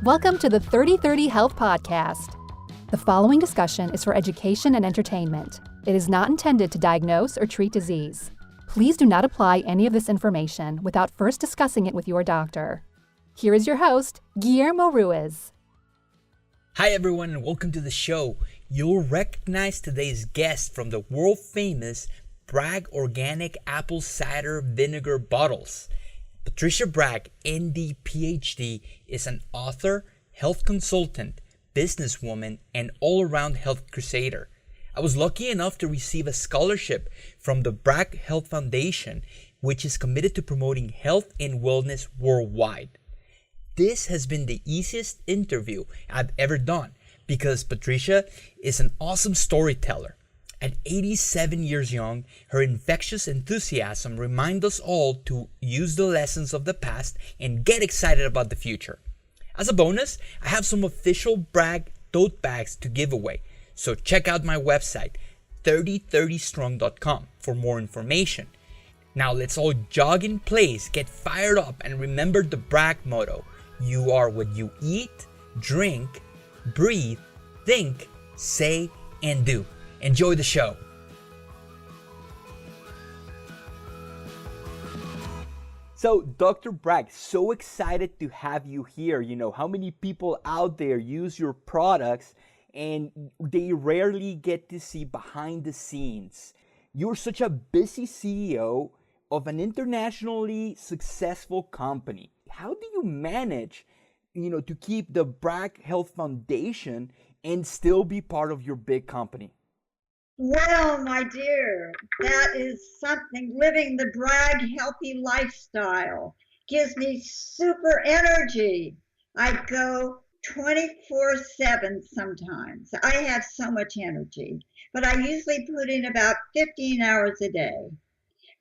Welcome to the 3030 Health Podcast. The following discussion is for education and entertainment. It is not intended to diagnose or treat disease. Please do not apply any of this information without first discussing it with your doctor. Here is your host, Guillermo Ruiz. Hi everyone and welcome to the show. You'll recognize today's guest from the world-famous Bragg Organic Apple Cider Vinegar bottles. Patricia Bragg, ND, Ph.D., is an author, health consultant, businesswoman, and all-around health crusader. I was lucky enough to receive a scholarship from the Bragg Health Foundation, which is committed to promoting health and wellness worldwide. This has been the easiest interview I've ever done because Patricia is an awesome storyteller. At 87 years young, her infectious enthusiasm reminds us all to use the lessons of the past and get excited about the future. As a bonus, I have some official Bragg tote bags to give away, so check out my website, 3030strong.com, for more information. Now let's all jog in place, get fired up, and remember the Bragg motto: you are what you eat, drink, breathe, think, say, and do. Enjoy the show. So, Dr. Bragg, so excited to have you here. You know, how many people out there use your products and they rarely get to see behind the scenes. You're such a busy CEO of an internationally successful company. How do you manage, to keep the Bragg Health Foundation and still be part of your big company? Well, my dear, that is something. Living the Bragg healthy lifestyle gives me super energy. I go 24/7 sometimes. I have so much energy, but I usually put in about 15 hours a day.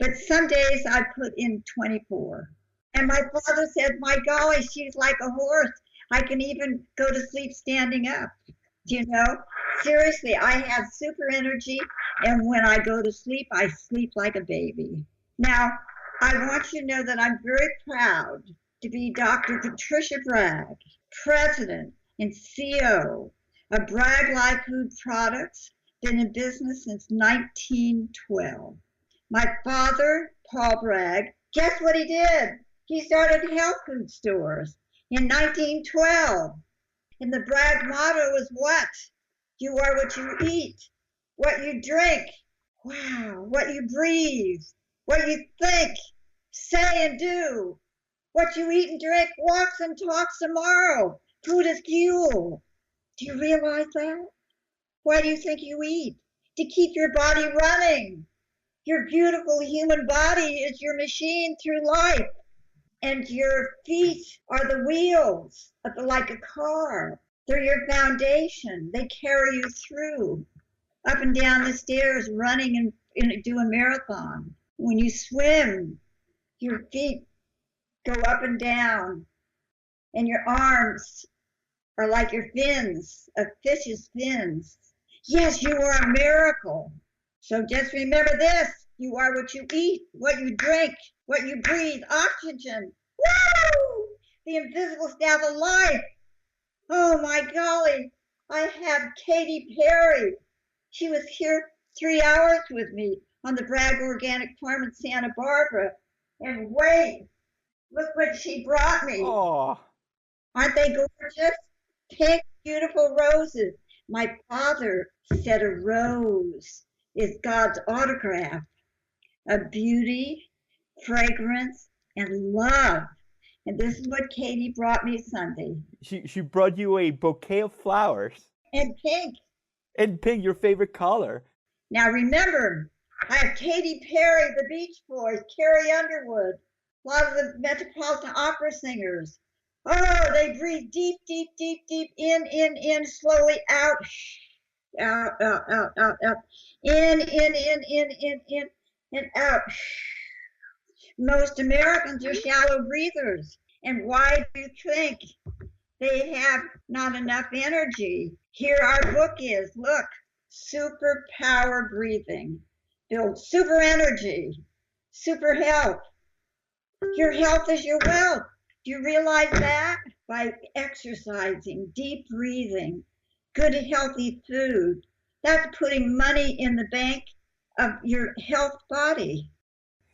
But some days I put in 24. And my father said, my golly, she's like a horse. I can even go to sleep standing up. Seriously, I have super energy, and when I go to sleep, I sleep like a baby. Now, I want you to know that I'm very proud to be Dr. Patricia Bragg, President and CEO of Bragg Life Food Products, been in business since 1912. My father, Paul Bragg, guess what he did? He started health food stores in 1912. And the Bragg motto is what? You are what you eat, what you drink, what you breathe, what you think, say and do. What you eat and drink walks and talks tomorrow. Food is fuel. Do you realize that? Why do you think you eat? To keep your body running. Your beautiful human body is your machine through life. And your feet are the wheels, like a car. They're your foundation. They carry you through, up and down the stairs, running and do a marathon. When you swim, your feet go up and down, and your arms are like your fins, a fish's fins. Yes, you are a miracle. So just remember this. You are what you eat, what you drink, what you breathe, oxygen. Woo! The invisible staff of life. Oh my golly, I have Katy Perry. She was here 3 hours with me on the Bragg Organic Farm in Santa Barbara. And wait, look what she brought me. Oh. Aren't they gorgeous? Pink, beautiful roses. My father said a rose is God's autograph of beauty, fragrance, and love. And this is what Katie brought me Sunday. She brought you a bouquet of flowers. And pink. And pink, your favorite color. Now remember, I have Katy Perry, the Beach Boys, Carrie Underwood, a lot of the Metropolitan Opera singers. Oh, they breathe deep, deep, deep, deep, in, slowly out. Out, out, out, out, out. In, and out. Most Americans are shallow breathers. And why do you think they have not enough energy? Here our book is. Look, Superpower Breathing. Build super energy, super health, Your health is your wealth. Do you realize that? By exercising, deep breathing, good healthy food, that's putting money in the bank of your health body.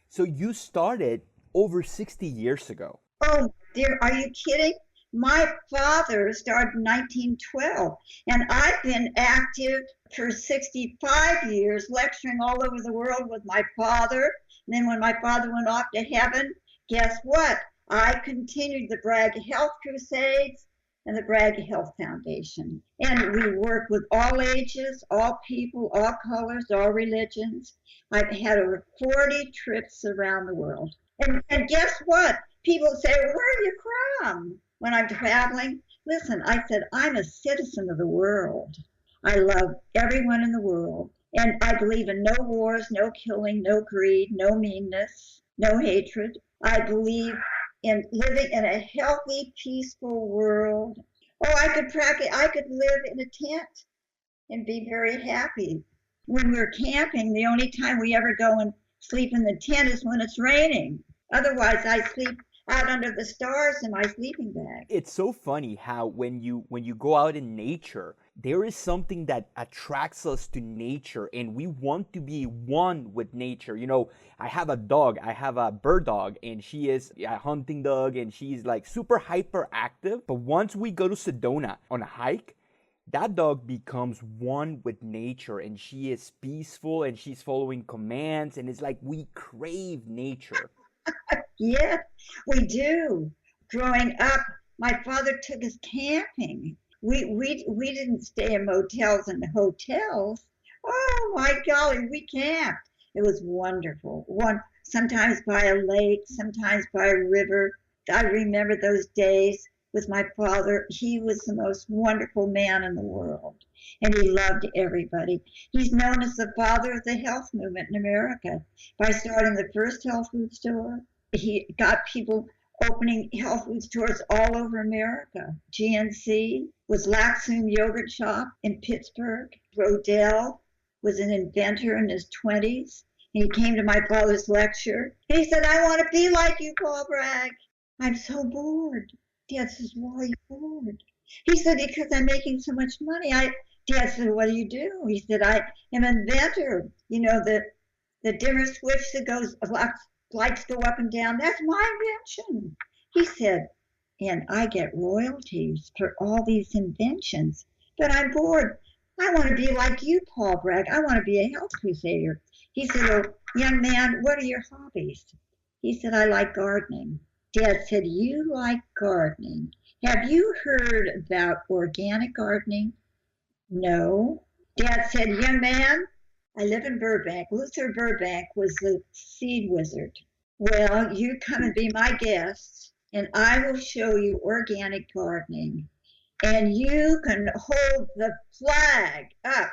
So you started over 60 years ago. Oh, dear, are you kidding? My father started in 1912, and I've been active for 65 years, lecturing all over the world with my father. And then when my father went off to heaven, guess what? I continued the Bragg Health Crusades and the Bragg Health Foundation. And we work with all ages, all people, all colors, all religions. I've had over 40 trips around the world. And guess what? People say, well, where are you from? When I'm traveling, listen, I said, I'm a citizen of the world. I love everyone in the world. And I believe in no wars, no killing, no greed, no meanness, no hatred. I believe in living in a healthy, peaceful world. Oh, I could live in a tent and be very happy. When we're camping, the only time we ever go and sleep in the tent is when it's raining. Otherwise, I sleep out under the stars in my sleeping bag. It's so funny how when you go out in nature, there is something that attracts us to nature, and we want to be one with nature. You know, I have a dog, I have a bird dog, and she is a hunting dog, and she's like super hyperactive. But once we go to Sedona on a hike, that dog becomes one with nature, and she is peaceful, and she's following commands, and it's like we crave nature. Yeah, we do. Growing up, my father took us camping. We didn't stay in motels and hotels. Oh my golly, we camped. It was wonderful. Sometimes by a lake, sometimes by a river. I remember those days with my father. He was the most wonderful man in the world, and he loved everybody. He's known as the father of the health movement in America by starting the first health food store. He got people opening health food stores all over America. GNC was Laxum Yogurt Shop in Pittsburgh. Rodell was an inventor in his 20s. And he came to my father's lecture. And he said, I want to be like you, Paul Bragg. I'm so bored. Dad says, why are you bored? He said, because I'm making so much money. Dad said, what do you do? He said, I am an inventor. You know, the dimmer switch that goes, lights go up and down. That's my invention. He said, and I get royalties for all these inventions, but I'm bored. I want to be like you, Paul Bragg. I want to be a health crusader. He said, oh, young man, what are your hobbies? He said, I like gardening. Dad said, you like gardening. Have you heard about organic gardening? No. Dad said, young man, I live in Burbank. Luther Burbank was the seed wizard. Well, you come and be my guest, and I will show you organic gardening. And you can hold the flag up,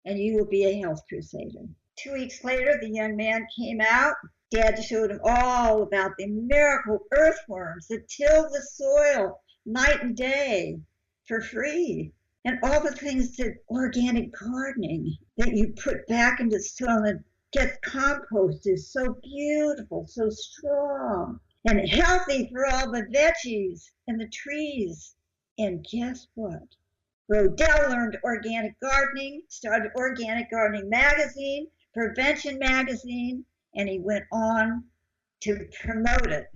and you will be a health crusader. 2 weeks later, the young man came out. Dad showed him all about the miracle earthworms that till the soil night and day for free. And all the things that organic gardening that you put back into soil and gets composted, so beautiful, so strong, and healthy for all the veggies and the trees. And guess what? Rodell learned organic gardening, started Organic Gardening Magazine, Prevention Magazine, and he went on to promote it.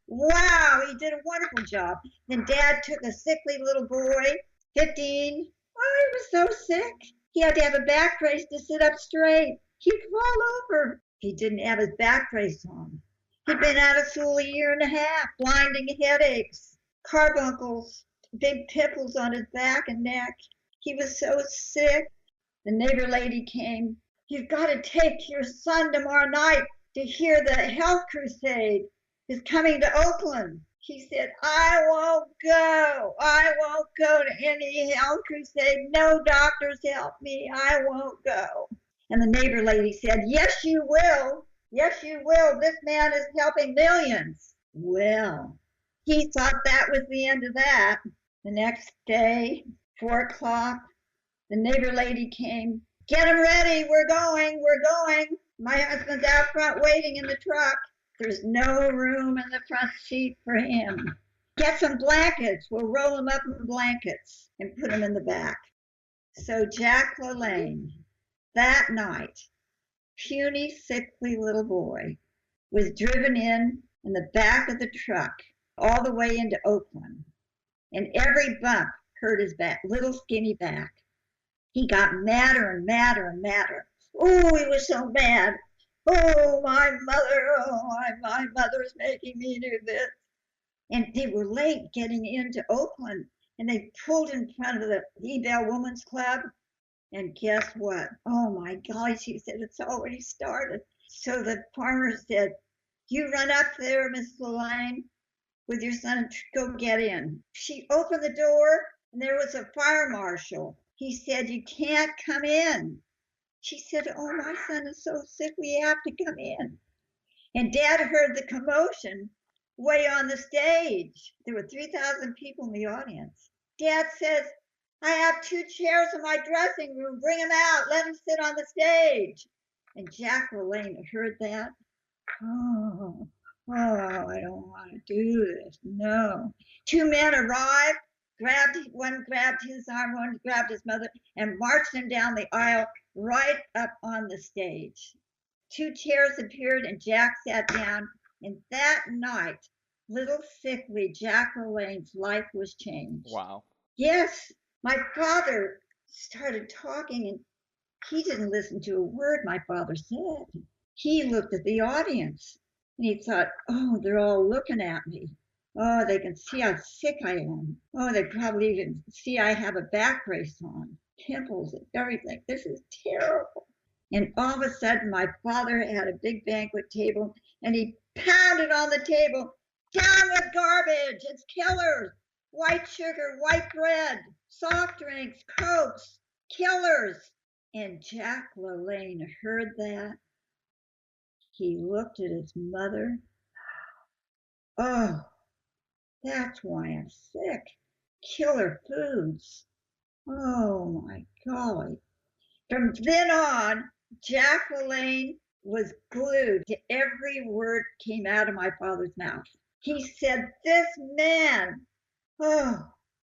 Wow, he did a wonderful job. Then Dad took a sickly little boy, 15. Oh, he was so sick. He had to have a back brace to sit up straight. He'd fall over. He didn't have his back brace on. He'd been out of school a year and a half, blinding headaches, carbuncles, big pimples on his back and neck. He was so sick. The neighbor lady came. You've got to take your son tomorrow night to hear the Health Crusade is coming to Oakland. He said, I won't go. I won't go to any health crusade. No doctors help me. I won't go. And the neighbor lady said, yes, you will. Yes, you will. This man is helping millions. Well, he thought that was the end of that. The next day, 4 o'clock, the neighbor lady came. Get him ready. We're going. We're going. My husband's out front waiting in the truck. There's no room in the front seat for him. Get some blankets. We'll roll him up in blankets and put him in the back. So Jack LaLanne, that night, puny, sickly little boy, was driven in the back of the truck all the way into Oakland. And every bump hurt his back, little skinny back. He got madder and madder and madder. Oh, he was so mad. Oh, my mother's making me do this. And they were late getting into Oakland, and they pulled in front of the Ebell Women's Club. And guess what? Oh, my golly, she said, it's already started. So the farmer said, you run up there, Miss LaLanne, with your son and go get in. She opened the door, and there was a fire marshal. He said, you can't come in. She said, oh, my son is so sick, we have to come in. And Dad heard the commotion way on the stage. There were 3,000 people in the audience. Dad says, I have 2 chairs in my dressing room. Bring him out. Let him sit on the stage. And Jack LaLanne heard that. Oh, I don't want to do this. No. 2 men arrived. One grabbed his arm, one grabbed his mother, and marched him down the aisle right up on the stage. 2 chairs appeared, and Jack sat down. And that night, little sickly Jack LaLanne's life was changed. Wow. Yes, my father started talking, and he didn't listen to a word my father said. He looked at the audience, and he thought, oh, they're all looking at me. Oh, they can see how sick I am. Oh, they probably even see I have a back brace on, pimples and everything. This is terrible. And all of a sudden, my father had a big banquet table, and he pounded on the table, down with garbage, it's killers, white sugar, white bread, soft drinks, Cokes, killers. And Jack LaLanne heard that. He looked at his mother. Oh, that's why I'm sick. Killer foods. Oh, my golly. From then on, Jack LaLanne was glued to every word came out of my father's mouth. He said, this man, oh,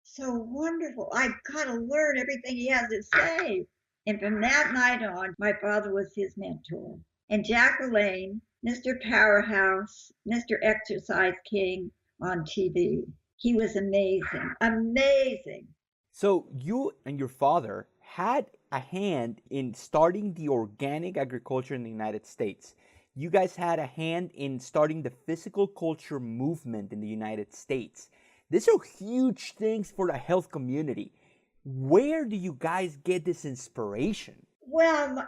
so wonderful. I've got to learn everything he has to say. And from that night on, my father was his mentor. And Jack LaLanne, Mr. Powerhouse, Mr. Exercise King on TV. He was amazing, amazing. So you and your father had a hand in starting the organic agriculture in the United States. You guys had a hand in starting the physical culture movement in the United States. These are huge things for the health community. Where do you guys get this inspiration? Well,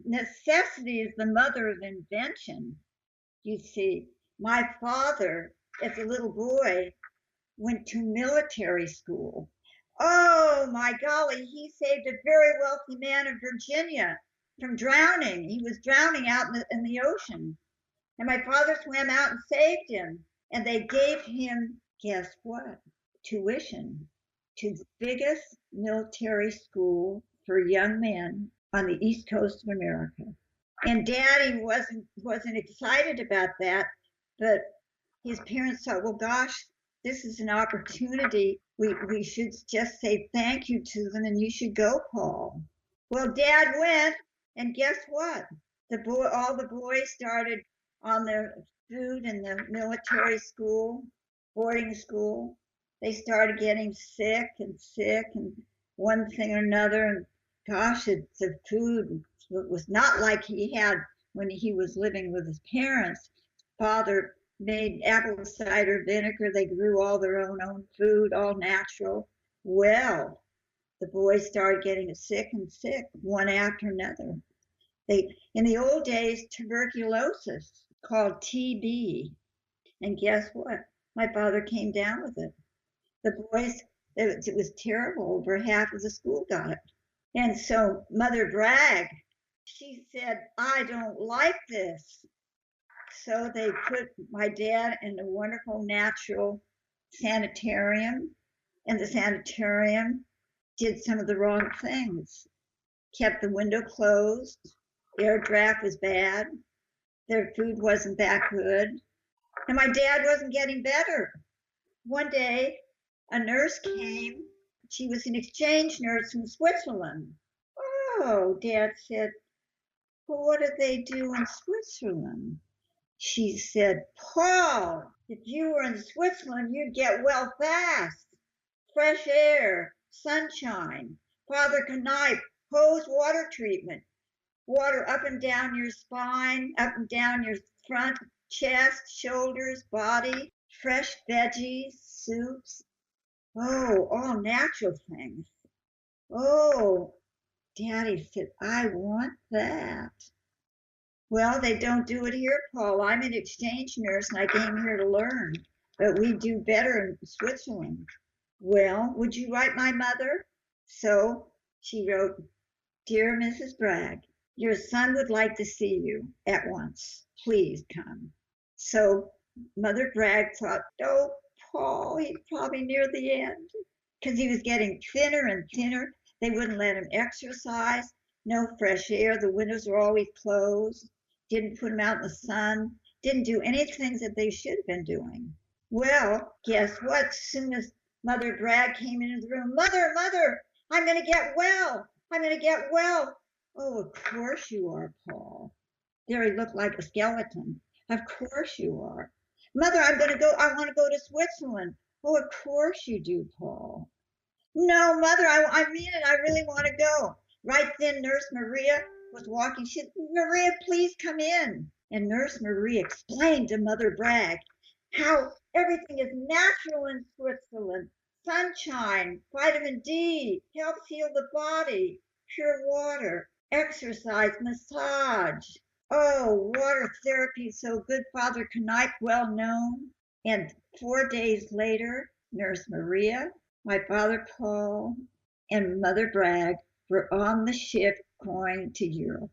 necessity is the mother of invention. You see, my father, as a little boy, went to military school. Oh, my golly, he saved a very wealthy man in Virginia from drowning. He was drowning out in the ocean. And my father swam out and saved him. And they gave him, guess what? Tuition to the biggest military school for young men on the East Coast of America. And Daddy wasn't excited about that, but his parents thought, well, gosh, this is an opportunity. We should just say thank you to them, and you should go, Paul. Well, Dad went, and guess what? All the boys started on their food in the military school, boarding school. They started getting sick and one thing or another. And gosh, the food was not like he had when he was living with his parents. Father made apple cider vinegar. They grew all their own food, all natural. Well, the boys started getting sick and sick, one after another. In the old days, tuberculosis, called TB. And guess what? My father came down with it. The boys, it was terrible. Over half of the school got it. And so Mother Bragg, she said, I don't like this. So they put my dad in a wonderful natural sanitarium, and the sanitarium did some of the wrong things. Kept the window closed, air draft was bad. Their food wasn't that good. And my dad wasn't getting better. One day, a nurse came. She was an exchange nurse from Switzerland. Oh, Dad said, well, what do they do in Switzerland? She said, Paul, if you were in Switzerland, you'd get well fast. Fresh air, sunshine, Father Knipe, hose water treatment, water up and down your spine, up and down your front, chest, shoulders, body, fresh veggies, soups. Oh, all natural things. Oh, Daddy said, I want that. Well, they don't do it here, Paul. I'm an exchange nurse and I came here to learn, but we do better in Switzerland. Well, would you write my mother? So she wrote, Dear Mrs. Bragg, your son would like to see you at once. Please come. So Mother Bragg thought, oh, Paul, he's probably near the end because he was getting thinner and thinner. They wouldn't let him exercise. No fresh air. The windows were always closed. Didn't put him out in the sun. Didn't do any things that they should have been doing. Well, guess what? As soon as Mother Bragg came into the room, Mother, I'm going to get well. I'm going to get well. Oh, of course you are, Paul. There he looked like a skeleton. Of course you are. Mother, I want to go to Switzerland. Oh, of course you do, Paul. No, Mother, I mean it. I really want to go. Right then, Nurse Maria was walking. She said, Maria, please come in. And Nurse Maria explained to Mother Bragg how everything is natural in Switzerland. Sunshine, vitamin D, helps heal the body, pure water, exercise, massage. Oh, water therapy, so good. Father Knipe, well known. And 4 days later, Nurse Maria, my father Paul, and Mother Bragg were on the ship going to Europe.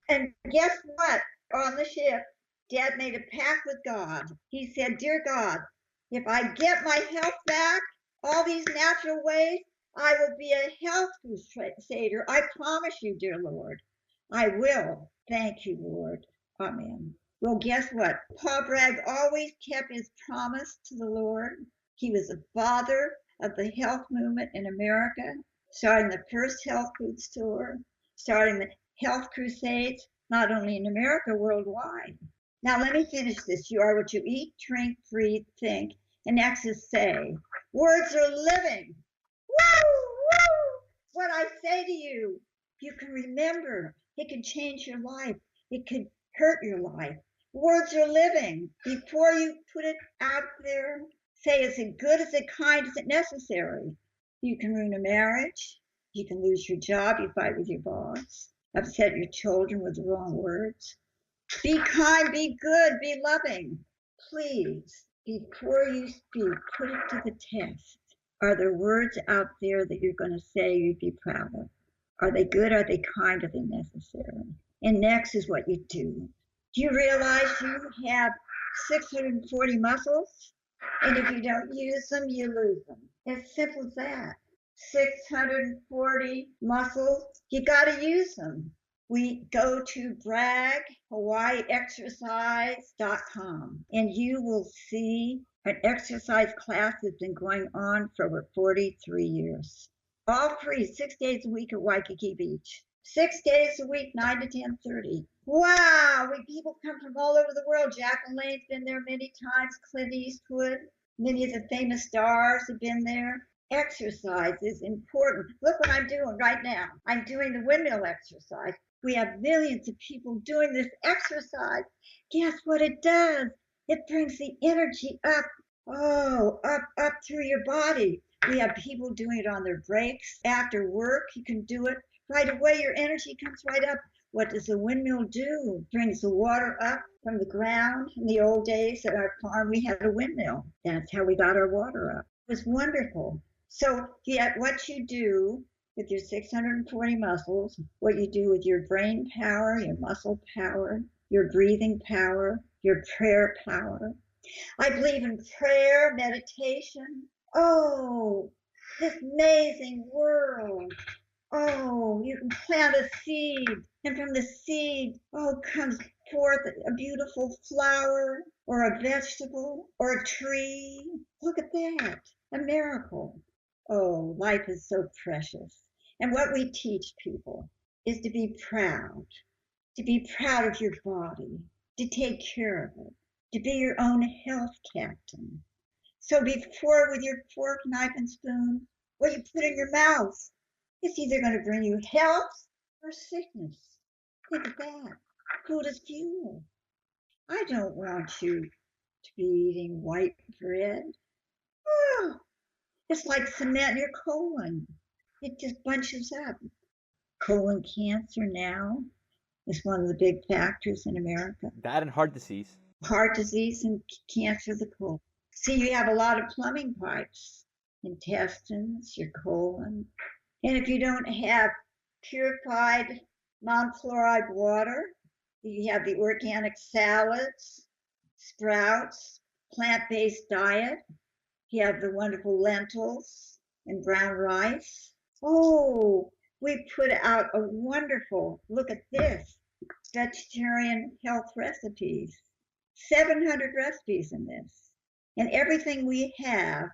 And guess what? On the ship, Dad made a pact with God. He said, Dear God, if I get my health back, all these natural ways, I will be a health crusader. I promise you, dear Lord. I will. Thank you, Lord. Amen. Well, guess what? Paul Bragg always kept his promise to the Lord. He was the father of the health movement in America, starting the first health food store, starting the Health Crusades, not only in America, worldwide. Now, let me finish this. You are what you eat, drink, breathe, think, and actions say. Words are living. Woo! Woo! What I say to you, you can remember. It can change your life. It could hurt your life. Words are living. Before you put it out there, say, is it good, is it kind, is it necessary? You can ruin a marriage. You can lose your job. You fight with your boss. Upset your children with the wrong words. Be kind, be good, be loving. Please, before you speak, put it to the test. Are there words out there that you're going to say you'd be proud of? Are they good? Are they kind? Are they necessary? And next is what you do. Do you realize you have 640 muscles? And if you don't use them, you lose them. As simple as that. 640 muscles, you got to use them. We go to BraggHawaiiExercise.com and you will see an exercise class that's been going on for over 43 years. All free, 6 days a week at Waikiki Beach. 6 days a week, 9 to 10:30. Wow, people come from all over the world. Jack LaLanne's been there many times, Clint Eastwood, many of the famous stars have been there. Exercise is important. Look what I'm doing right now. I'm doing the windmill exercise. We have millions of people doing this exercise. Guess what it does? It brings the energy up. Oh, up through your body. We have people doing it on their breaks. After work, you can do it. Right away, your energy comes right up. What does a windmill do? It brings the water up from the ground. In the old days at our farm, we had a windmill. That's how we got our water up. It was wonderful. So yeah, what you do with your 640 muscles, what you do with your brain power, your muscle power, your breathing power, your prayer power. I believe in prayer, meditation. Oh, this amazing world. Oh, you can plant a seed, and from the seed, comes forth a beautiful flower or a vegetable or a tree. Look at that, a miracle. Oh, life is so precious. And what we teach people is to be proud of your body, to take care of it, to be your own health captain. So before, with your fork, knife, and spoon, what you put in your mouth, it's either going to bring you health or sickness. Think of that. Food is fuel. I don't want you to be eating white bread. Oh, it's like cement in your colon. It just bunches up. Colon cancer now is one of the big factors in America. That and heart disease. Heart disease and cancer of the colon. See, you have a lot of plumbing pipes, intestines, your colon. And if you don't have purified non-fluoride water, you have the organic salads, sprouts, plant-based diet. You have the wonderful lentils and brown rice. Oh, we put out a wonderful, look at this, vegetarian health recipes. 700 recipes in this. And everything we have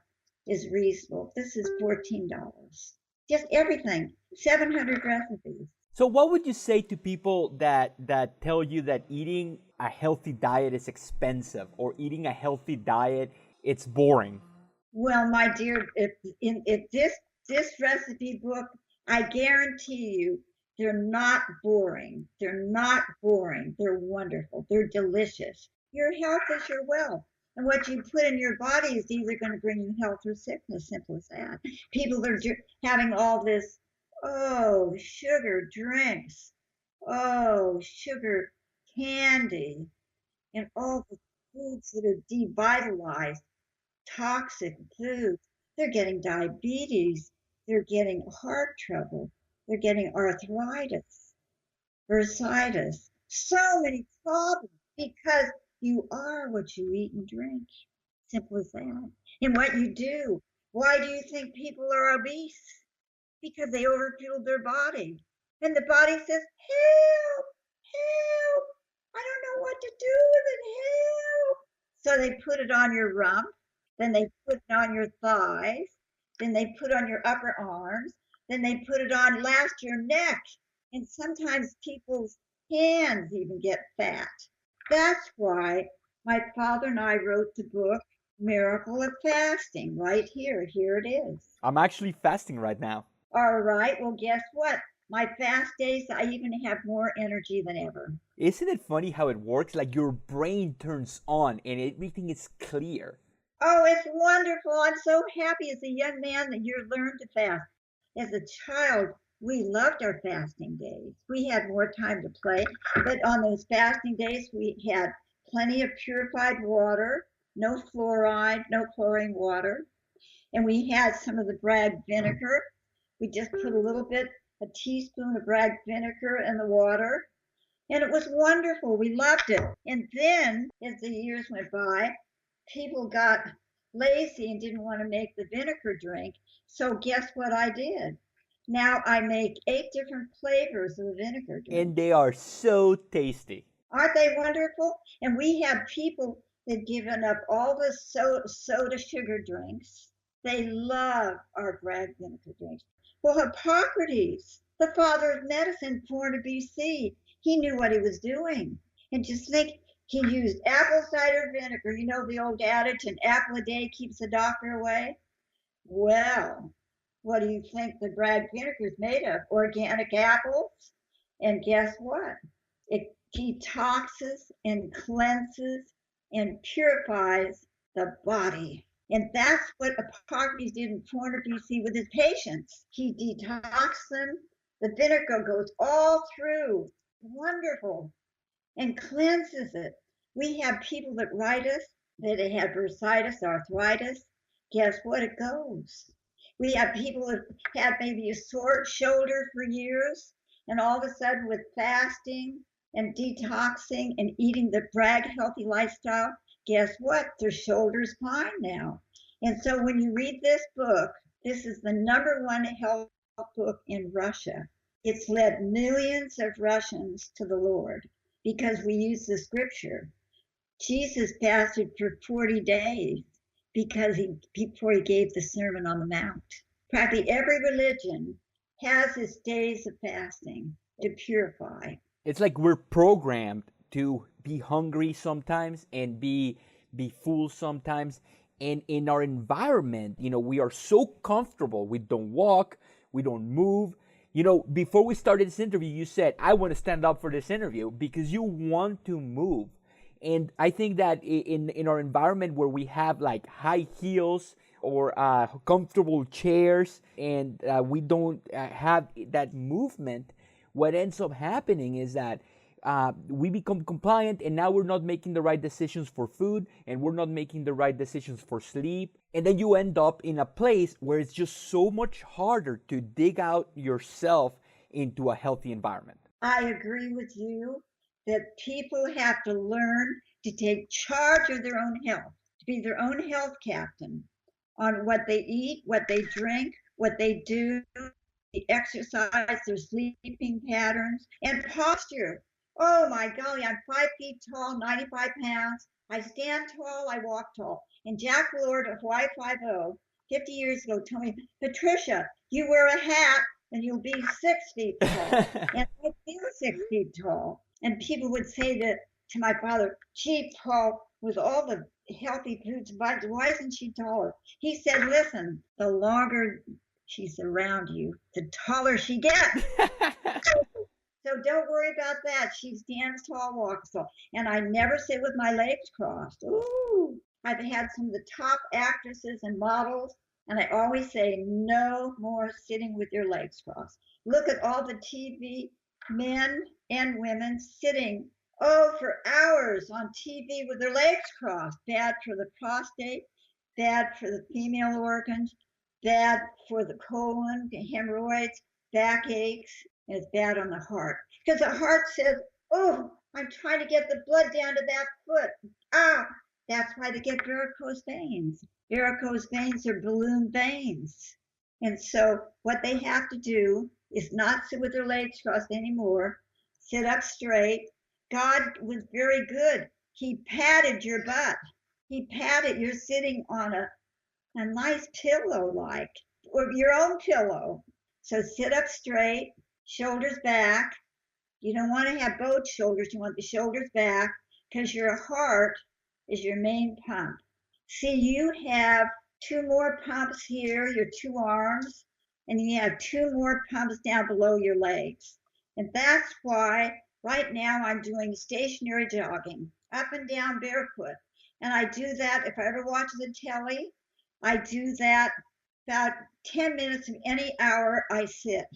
is reasonable. This is $14. Just everything, 700 recipes. So what would you say to people that tell you that eating a healthy diet is expensive or eating a healthy diet it's boring? Well, my dear, if this recipe book, I guarantee you, they're not boring. They're not boring. They're wonderful. They're delicious. Your health is your wealth. And what you put in your body is either going to bring you health or sickness, simple as that. People are having all this, oh, sugar drinks, oh, sugar candy, and all the foods that are devitalized, toxic foods. They're getting diabetes. They're getting heart trouble. They're getting arthritis, bursitis, so many problems because you are what you eat and drink. Simple as that. And what you do. Why do you think people are obese? Because they overfueled their body. And the body says, help, help. I don't know what to do with it. Help. So they put it on your rump. Then they put it on your thighs. Then they put it on your upper arms. Then they put it on last your neck. And sometimes people's hands even get fat. That's why my father and I wrote the book, Miracle of Fasting, right here. Here it is. I'm actually fasting right now. All right. Well, guess what? My fast days, I even have more energy than ever. Isn't it funny how it works? Like your brain turns on and everything is clear. Oh, it's wonderful. I'm so happy as a young man that you learned to fast. As a child, we loved our fasting days. We had more time to play, but on those fasting days, we had plenty of purified water, no fluoride, no chlorine water, and we had some of the Bragg vinegar. We just put a teaspoon of Bragg vinegar in the water, and it was wonderful. We loved it. And then, as the years went by, people got lazy and didn't want to make the vinegar drink. So guess what I did? Now I make 8 different flavors of the vinegar drink. And they are so tasty. Aren't they wonderful? And we have people that have given up all the soda sugar drinks. They love our Bragg vinegar drinks. Well, Hippocrates, the father of medicine, 400 BC, he knew what he was doing. And just think, he used apple cider vinegar. You know the old adage, an apple a day keeps the doctor away? Well, what do you think the Bragg vinegar is made of? Organic apples. And guess what? It detoxes and cleanses and purifies the body. And that's what Hippocrates did in 400 BC with his patients. He detoxed them. The vinegar goes all through. Wonderful. And cleanses it. We have people that write us that they have bursitis, arthritis. Guess what? It goes. We have people that had maybe a sore shoulder for years, and all of a sudden with fasting and detoxing and eating the Bragg healthy lifestyle, guess what? Their shoulder's fine now. And so when you read this book, this is the #1 health book in Russia. It's led millions of Russians to the Lord. because we use the scripture. Jesus fasted for 40 days before he gave the Sermon on the Mount. Practically every religion has its days of fasting to purify. It's like we're programmed to be hungry sometimes and be full sometimes. And in our environment, we are so comfortable. We don't walk, we don't move. Before we started this interview, you said, I want to stand up for this interview because you want to move. And I think that in our environment where we have like high heels or comfortable chairs and we don't have that movement, what ends up happening is that we become compliant, and now we're not making the right decisions for food, and we're not making the right decisions for sleep. And then you end up in a place where it's just so much harder to dig out yourself into a healthy environment. I agree with you that people have to learn to take charge of their own health, to be their own health captain on what they eat, what they drink, what they do, the exercise, their sleeping patterns, and posture. Oh my golly, I'm 5 feet tall, 95 pounds. I stand tall, I walk tall. And Jack Lord of Hawaii 5-0, 50 years ago, told me, Patricia, you wear a hat and you'll be 6 feet tall. And I feel 6 feet tall. And people would say to my father, gee, Paul, with all the healthy foods, why isn't she taller? He said, listen, the longer she's around you, the taller she gets. So don't worry about that. She stands tall, walks tall. And I never sit with my legs crossed. Ooh, I've had some of the top actresses and models, and I always say, no more sitting with your legs crossed. Look at all the TV men and women sitting, for hours on TV with their legs crossed. Bad for the prostate, bad for the female organs, bad for the colon, the hemorrhoids, backaches, and it's bad on the heart. Because the heart says, oh, I'm trying to get the blood down to that foot. That's why they get varicose veins. Varicose veins are balloon veins. And so what they have to do is not sit with their legs crossed anymore, sit up straight. God was very good. He patted your butt. He patted, you're sitting on a nice pillow or your own pillow. So sit up straight, shoulders back. You don't want to have both shoulders. You want the shoulders back because your heart is your main pump. See, you have 2 more pumps here, your 2 arms, and you have 2 more pumps down below your legs. And that's why right now I'm doing stationary jogging, up and down barefoot. And I do that if I ever watch the telly. I do that about 10 minutes of any hour I sit.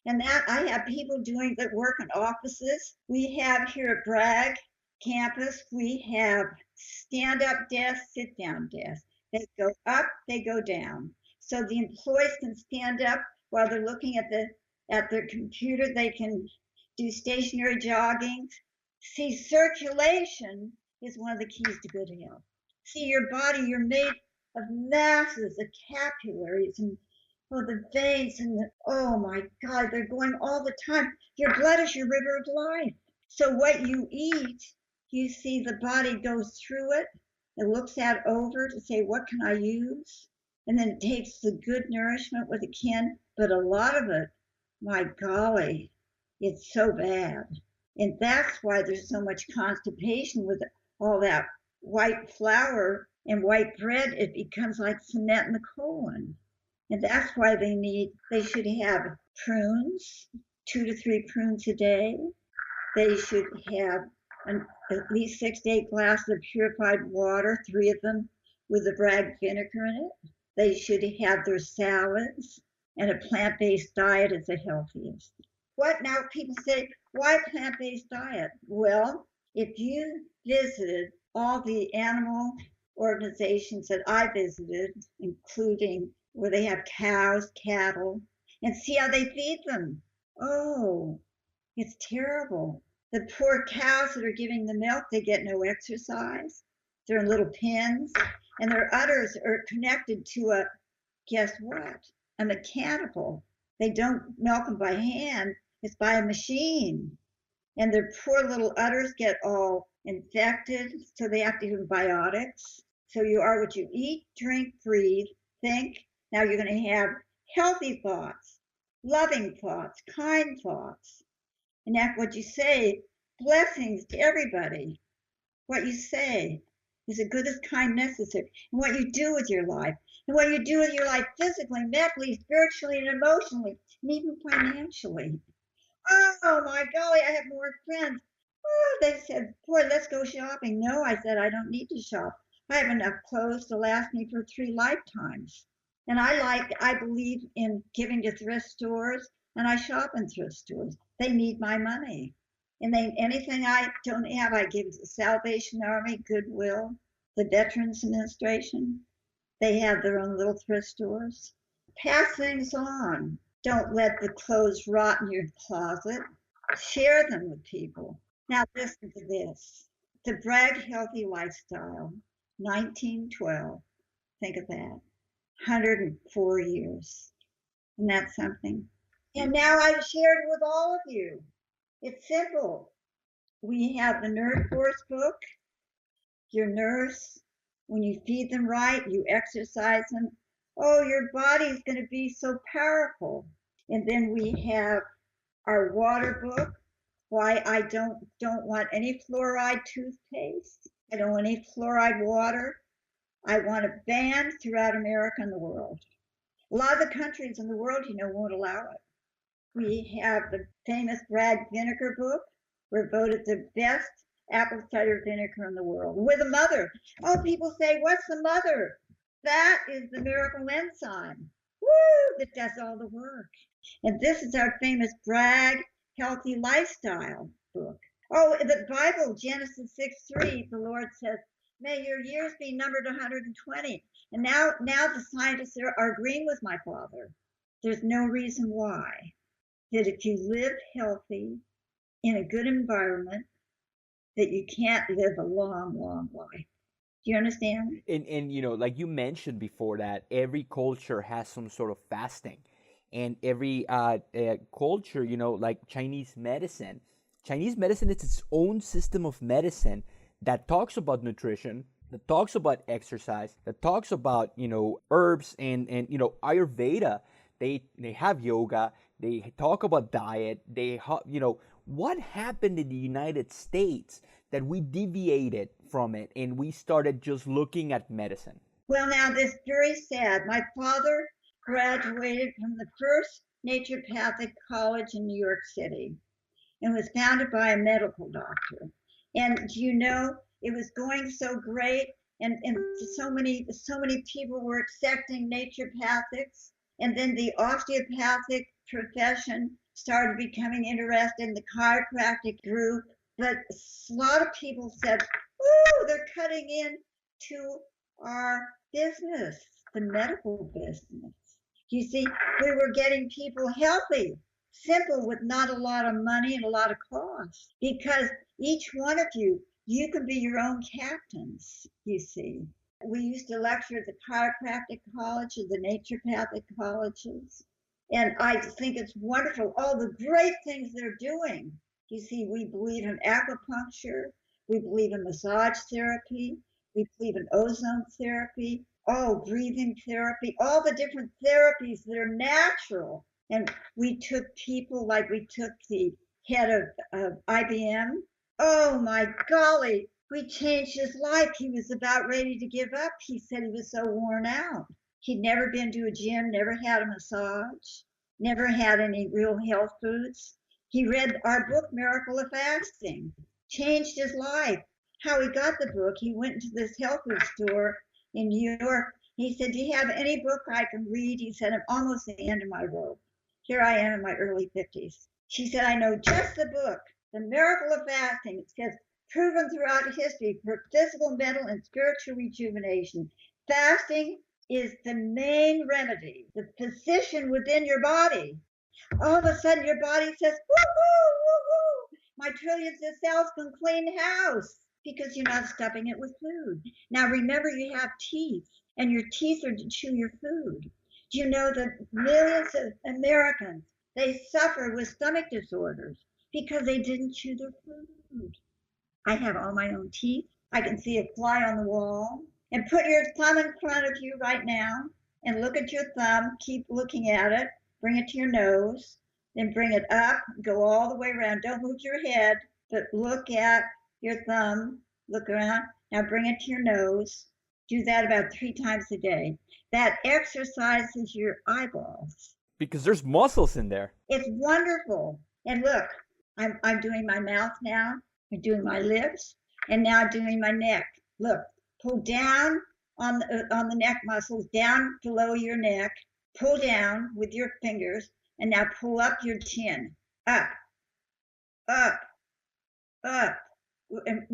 And that I have people doing that work in offices. We have here at Bragg campus, we have stand-up desks, sit-down desks. They go up, they go down. So the employees can stand up while they're looking at their computer. They can do stationary jogging. See, circulation is one of the keys to good health. See, your body, you're made of masses of capillaries and the veins oh my God, they're going all the time. Your blood is your river of life. So what you eat, you see the body goes through it. It looks at over to say, what can I use? And then it takes the good nourishment what it can. But a lot of it, my golly, it's so bad. And that's why there's so much constipation with all that white flour and white bread. It becomes like cement in the colon. And that's why they should have prunes, 2 to 3 prunes a day. They should have at least 6 to 8 glasses of purified water, 3 of them with the Bragg vinegar in it. They should have their salads, and a plant-based diet is the healthiest. What now? People say, why plant-based diet? Well, if you visited all the animal organizations that I visited, including where they have cows, cattle, and see how they feed them. Oh, it's terrible. The poor cows that are giving the milk, they get no exercise. They're in little pens, and their udders are connected to guess what? A mechanical. They don't milk them by hand. It's by a machine. and their poor little udders get all infected, so they have to do antibiotics. So you are what you eat, drink, breathe, think. Now you're going to have healthy thoughts, loving thoughts, kind thoughts. And that's what you say, blessings to everybody. What you say is as good as kind necessary. And what you do with your life. And what you do with your life physically, mentally, spiritually, and emotionally, and even financially. Oh my golly, I have more friends. Oh, they said, boy, let's go shopping. No, I said, I don't need to shop. I have enough clothes to last me for 3 lifetimes. And I believe in giving to thrift stores, and I shop in thrift stores. They need my money. And anything I don't have, I give to the Salvation Army, Goodwill, the Veterans Administration. They have their own little thrift stores. Pass things on. Don't let the clothes rot in your closet. Share them with people. Now listen to this. The Bragg Healthy Lifestyle, 1912. Think of that. 104 years. Isn't that something? And now I've shared with all of you. It's simple. We have the Nurse Force book. Your nurse, when you feed them right, you exercise them. Oh, your body's going to be so powerful. And then we have our water book. Why I don't want any fluoride toothpaste. I don't want any fluoride water. I want it banned throughout America and the world. A lot of the countries in the world, won't allow it. We have the famous Bragg Vinegar book. We're voted the best apple cider vinegar in the world. We're the mother. Oh, people say, what's the mother? That is the miracle enzyme. Woo! That does all the work. And this is our famous Bragg Healthy Lifestyle book. Oh, the Bible, Genesis 6:3, the Lord says, may your years be numbered 120. And now the scientists are agreeing with my father. There's no reason why that if you live healthy in a good environment, that you can't live a long, long life. Do you understand? And like you mentioned before, that every culture has some sort of fasting, and every culture, like Chinese medicine is its own system of medicine that talks about nutrition, that talks about exercise, that talks about herbs, and Ayurveda. They have yoga. They talk about diet. What happened in the United States that we deviated from it and we started just looking at medicine? Well, now this is very sad. My father graduated from the first naturopathic college in New York City and was founded by a medical doctor. And it was going so great, and so many people were accepting naturopathics, and then the osteopathic profession started becoming interested in the chiropractic group. But a lot of people said, "Ooh, they're cutting into our business, the medical business." You see, we were getting people healthy, simple, with not a lot of money and a lot of cost. Because each one of you can be your own captains, you see. We used to lecture at the chiropractic college or the naturopathic colleges. And I think it's wonderful, all the great things they're doing. You see, we believe in acupuncture. We believe in massage therapy. We believe in ozone therapy. Oh, breathing therapy, all the different therapies that are natural. And we took people, like we took the head of IBM. Oh my golly, we changed his life. He was about ready to give up. He said he was so worn out. He'd never been to a gym, never had a massage, never had any real health foods. He read our book, Miracle of Fasting, changed his life. How he got the book, he went into this health food store in New York. He said, do you have any book I can read? He said, I'm almost at the end of my rope. Here I am in my early 50s. She said, I know just the book, The Miracle of Fasting. It says, proven throughout history for physical, mental, and spiritual rejuvenation. Fasting is the main remedy, the physician within your body. All of a sudden, your body says, woo-hoo, woo-hoo. My trillions of cells can clean house because you're not stuffing it with food. Now, remember, you have teeth, and your teeth are to chew your food. Do you know that millions of Americans, they suffer with stomach disorders? because they didn't chew their food. I have all my own teeth. I can see a fly on the wall. And put your thumb in front of you right now and look at your thumb. Keep looking at it. Bring it to your nose. Then bring it up. Go all the way around. Don't move your head, but look at your thumb. Look around. Now bring it to your nose. Do that about 3 times a day. That exercises your eyeballs. Because there's muscles in there. It's wonderful. And look, I'm doing my mouth now. I'm doing my lips. And now I'm doing my neck. Look, pull down on the neck muscles, down below your neck. Pull down with your fingers. And now pull up your chin. Up, up, up. And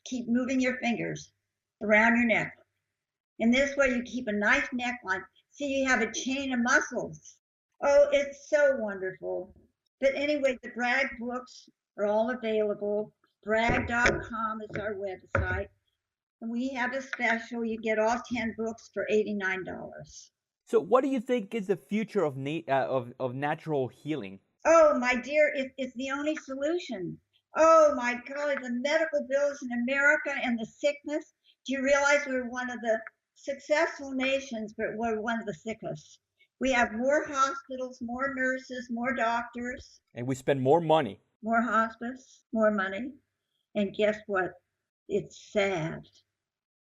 keep moving your fingers around your neck. And this way you keep a nice neckline. See, you have a chain of muscles. Oh, it's so wonderful. But anyway, the Bragg books are all available. Bragg.com is our website. And we have a special. You get all 10 books for $89. So what do you think is the future of natural healing? Oh, my dear, it's the only solution. Oh, my God, the medical bills in America and the sickness. Do you realize we're one of the successful nations, but we're one of the sickest? We have more hospitals, more nurses, more doctors. And we spend more money. More hospice, more money. And guess what? It's sad.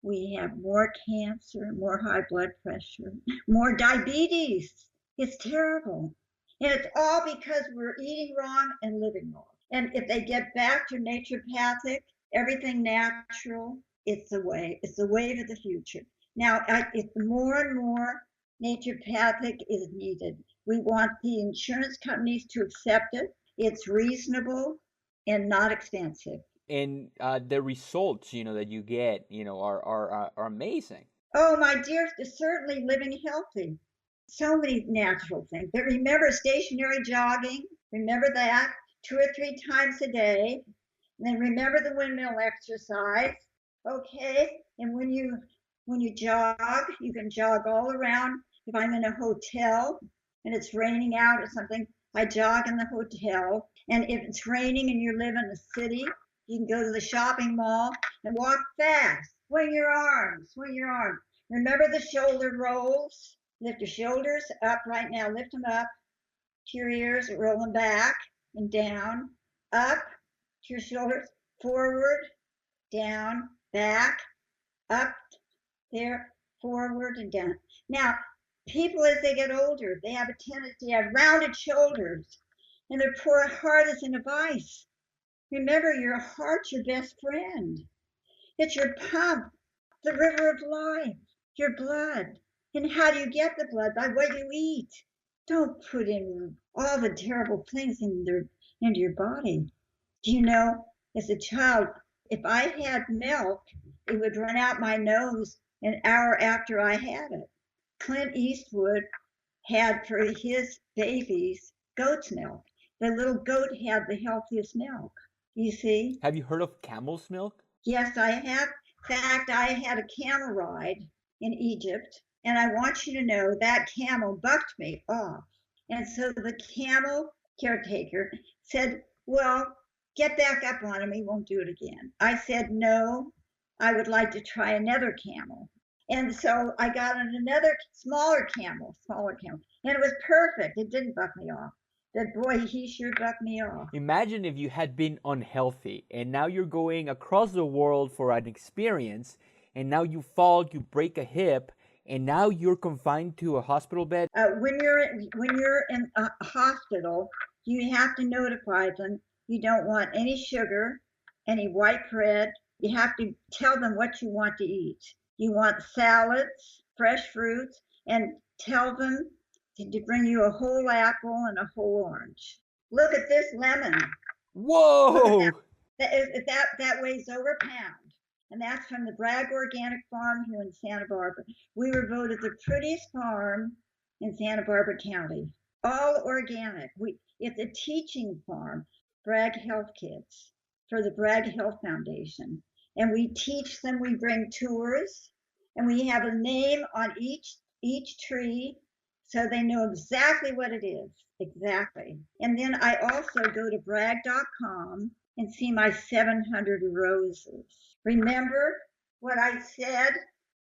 We have more cancer, more high blood pressure, more diabetes. It's terrible. And it's all because we're eating wrong and living wrong. And if they get back to naturopathic, everything natural, it's the way. It's the way to the future. Now, it's more and more naturopathic is needed. We want the insurance companies to accept it. It's reasonable and not expensive. And the results, that you get, are amazing. Oh, my dear, certainly living healthy. So many natural things. But remember stationary jogging. Remember that 2 or 3 times a day. And then remember the windmill exercise. Okay. And when you jog, you can jog all around. If I'm in a hotel and it's raining out or something, I jog in the hotel. And if it's raining and you live in a city, you can go to the shopping mall and walk fast. Swing your arms, swing your arms. Remember the shoulder rolls? Lift your shoulders up right now. Lift them up to your ears, roll them back and down, up to your shoulders, forward, down, back, up, there, forward and down. Now, people as they get older, they have a tendency to have rounded shoulders and their poor heart is in a vice. Remember, your heart's your best friend. It's your pump, the river of life, your blood. And how do you get the blood? By what you eat. Don't put in all the terrible things into your body. Do you know, as a child, if I had milk, it would run out my nose an hour after I had it. Clint Eastwood had for his babies goat's milk. The little goat had the healthiest milk. You see? Have you heard of camel's milk? Yes, I have. In fact, I had a camel ride in Egypt, and I want you to know that camel bucked me off. And so the camel caretaker said, well, get back up on him. He won't do it again. I said, no, I would like to try another camel. And so I got on another smaller camel. And it was perfect. It didn't buck me off. But boy, he sure bucked me off. Imagine if you had been unhealthy and now you're going across the world for an experience and now you fall, you break a hip, and now you're confined to a hospital bed. When you're in a hospital, you have to notify them you don't want any sugar, any white bread. You have to tell them what you want to eat. You want salads, fresh fruits, and tell them to bring you a whole apple and a whole orange. Look at this lemon. Whoa! That weighs over a pound. And that's from the Bragg Organic Farm here in Santa Barbara. We were voted the prettiest farm in Santa Barbara County. All organic. It's a teaching farm, Bragg Health Kids, for the Bragg Health Foundation. And we teach them, we bring tours, and we have a name on each tree So they know exactly what it is. Exactly. And then I also go to Bragg.com and see my 700 roses. Remember what I said?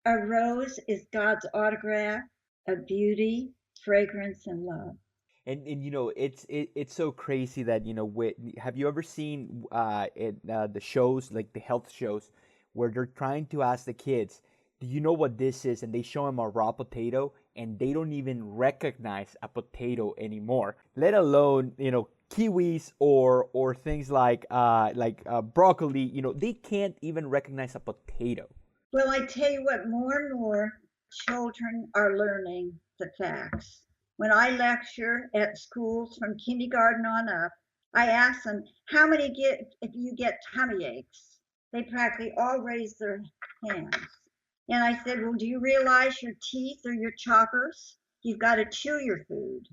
A rose is God's autograph of beauty, fragrance, and love. And it's so crazy that have you ever seen the shows, like the health shows, where they're trying to ask the kids, do you know what this is, and they show them a raw potato and they don't even recognize a potato anymore, let alone kiwis or things like broccoli. They can't even recognize a potato. Well, I tell you what, more and more children are learning the facts. When I lecture at schools from kindergarten on up, I ask them, how many if you get tummy aches? They practically all raise their hands. And I said, well, do you realize your teeth are your choppers? You've got to chew your food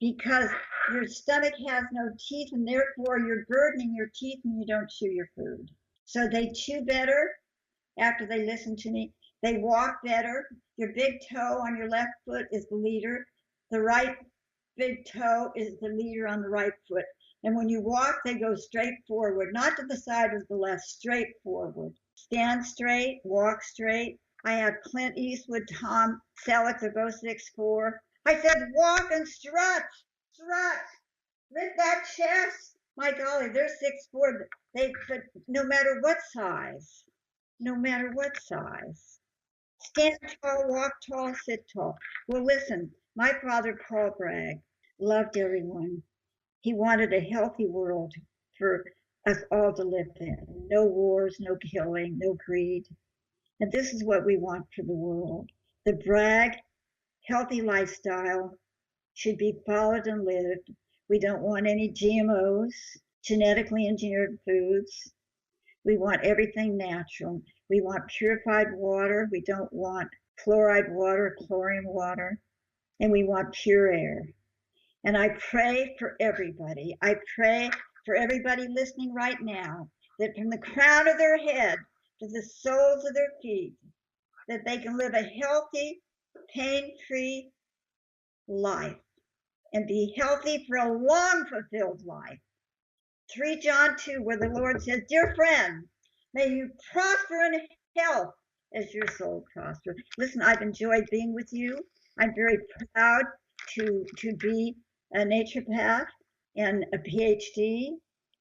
because your stomach has no teeth, and therefore you're burdening your teeth when you don't chew your food. So they chew better after they listen to me. They walk better. Your big toe on your left foot is the leader. The right big toe is the leader on the right foot. And when you walk, they go straight forward, not to the side of the left, straight forward. Stand straight, walk straight. I have Clint Eastwood, Tom Selleck, they're both 6'4". I said, walk and stretch, stretch. Lift that chest. My golly, they're 6'4". But no matter what size, no matter what size. Stand tall, walk tall, sit tall. Well, listen, my father, Paul Bragg, loved everyone. He wanted a healthy world for us all to live in. No wars, no killing, no greed. And this is what we want for the world. The Bragg healthy lifestyle should be followed and lived. We don't want any GMOs, genetically engineered foods. We want everything natural. We want purified water. We don't want fluoride water, chlorine water. And we want pure air. And I pray for everybody. I pray for everybody listening right now that from the crown of their head to the soles of their feet, that they can live a healthy, pain-free life and be healthy for a long, fulfilled life. 3 John 2, where the Lord says, dear friend, may you prosper in health as your soul prospers. Listen, I've enjoyed being with you. I'm very proud to be a naturopath and a Ph.D.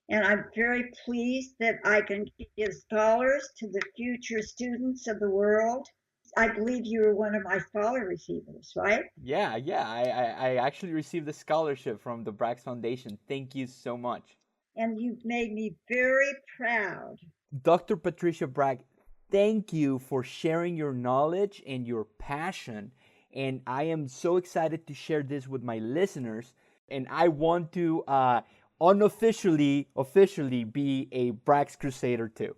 And I'm very pleased that I can give scholars to the future students of the world. I believe you were one of my scholar receivers, right? Yeah. I actually received a scholarship from the Bragg Foundation. Thank you so much. And you've made me very proud. Dr. Patricia Bragg, thank you for sharing your knowledge and your passion. And I am so excited to share this with my listeners. And I want to officially be a Bragg's Crusader too.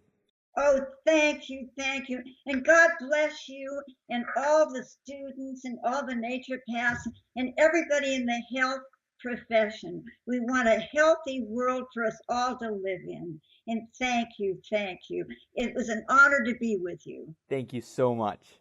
Oh, thank you, thank you. And God bless you and all the students and all the naturopaths and everybody in the health profession. We want a healthy world for us all to live in. And thank you, thank you. It was an honor to be with you. Thank you so much.